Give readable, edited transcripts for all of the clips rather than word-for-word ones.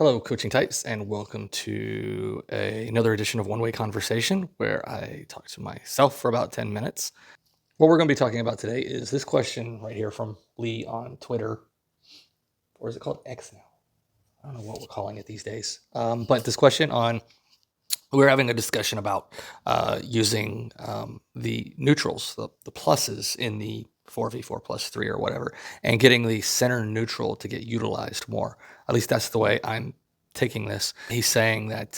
Hello, coaching types, and welcome to another edition of One Way Conversation, where I talk to myself for about 10 minutes. What we're going to be talking about today is this question right here from Lee on Twitter, or is it called X now? I don't know what we're calling it these days. But this question on we're having a discussion about using the neutrals, the pluses in the 4v4 plus 3 or whatever, and getting the center neutral to get utilized more. At least that's the way I'm taking this. He's saying that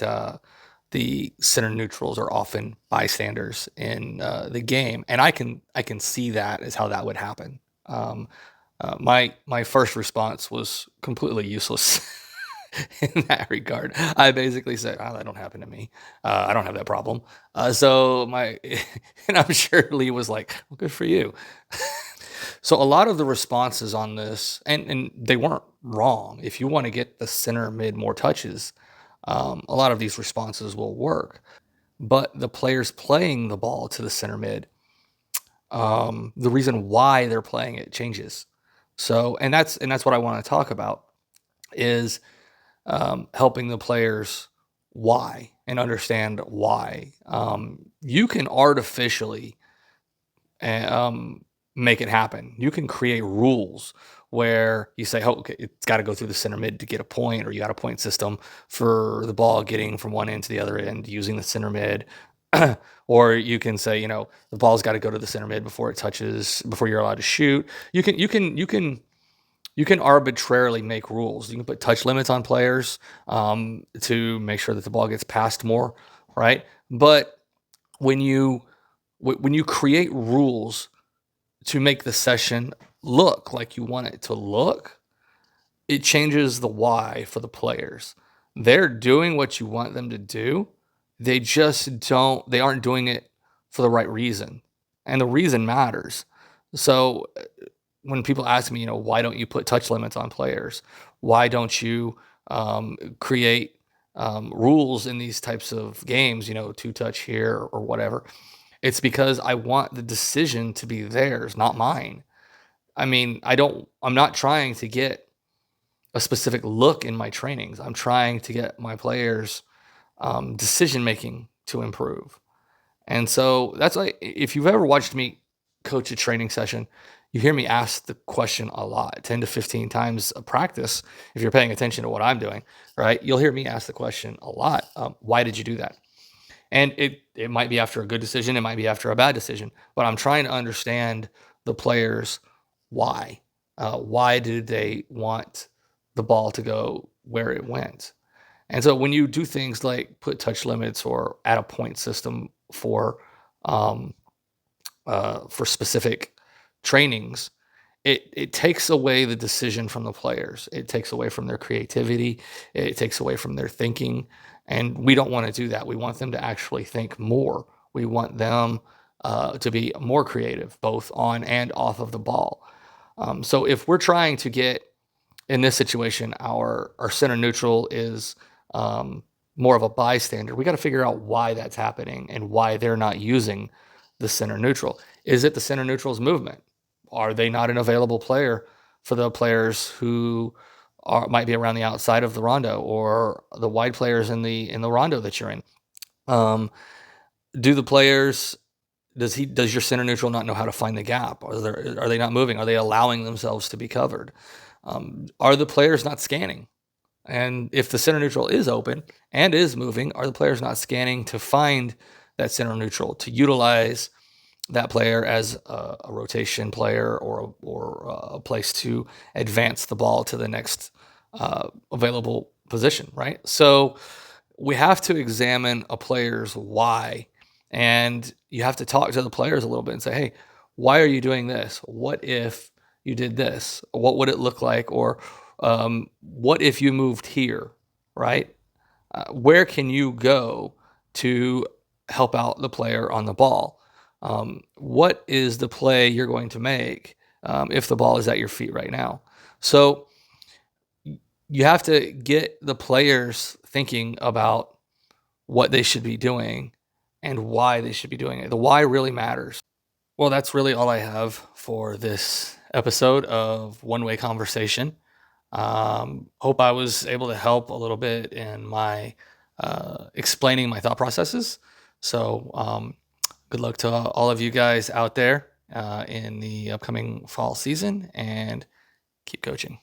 the center neutrals are often bystanders in the game, and I can see that as how that would happen. My first response was completely useless in that regard. I basically said, "Oh, that don't happen to me. I don't have that problem." So my and I'm sure Lee was like, "Well, good for you." So a lot of the responses on this, and they weren't wrong. If you want to get the center mid more touches, a lot of these responses will work. But the players playing the ball to the center mid, the reason why they're playing it changes. So, and that's what I want to talk about is helping the players why and understand why. You can artificially make it happen. You can create rules where you say, oh, okay, it's got to go through the center mid to get a point, or you got a point system for the ball getting from one end to the other end using the center mid. Or you can say, the ball's got to go to the center mid before you're allowed to shoot. You can arbitrarily make rules. You can put touch limits on players to make sure that the ball gets passed more, right? But when you create rules to make the session look like you want it to look, it changes the why for the players. They're doing what you want them to do. They aren't doing it for the right reason. And the reason matters. So when people ask me, why don't you put touch limits on players? Why don't you create rules in these types of games, two touch here or whatever? It's because I want the decision to be theirs, not mine. I mean, I'm not trying to get a specific look in my trainings. I'm trying to get my players' decision making to improve. And so that's why, if you've ever watched me coach a training session, you hear me ask the question a lot, 10 to 15 times a practice. If you're paying attention to what I'm doing, right, you'll hear me ask the question a lot. Why did you do that? And it might be after a good decision, it might be after a bad decision, but I'm trying to understand the players' why. Why did they want the ball to go where it went? And so when you do things like put touch limits or add a point system um, for specific trainings, it takes away the decision from the players. It takes away from their creativity. It takes away from their thinking. And we don't want to do that. We want them to actually think more. We want them to be more creative, both on and off of the ball. So if we're trying to get, in this situation, our center neutral is more of a bystander, we got to figure out why that's happening and why they're not using the center neutral. Is it the center neutral's movement? Are they not an available player for the players who might be around the outside of the rondo, or the wide players in the rondo that you're in? Do the players does your center neutral not know how to find the gap? Are they not moving? Are they allowing themselves to be covered? Are the players not scanning? And if the center neutral is open and is moving, are the players not scanning to find that center neutral, to utilize that player as a rotation player, or a place to advance the ball to the next available position, right? So we have to examine a player's why, and you have to talk to the players a little bit and say, hey, why are you doing this? What if you did this? What would it look like? Or what if you moved here, right? Where can you go to help out the player on the ball? What is the play you're going to make if the ball is at your feet right now? So you have to get the players thinking about what they should be doing and why they should be doing it. The why really matters. Well, that's really all I have for this episode of One Way Conversation. Hope I was able to help a little bit in my explaining my thought processes. So good luck to all of you guys out there in the upcoming fall season, and keep coaching.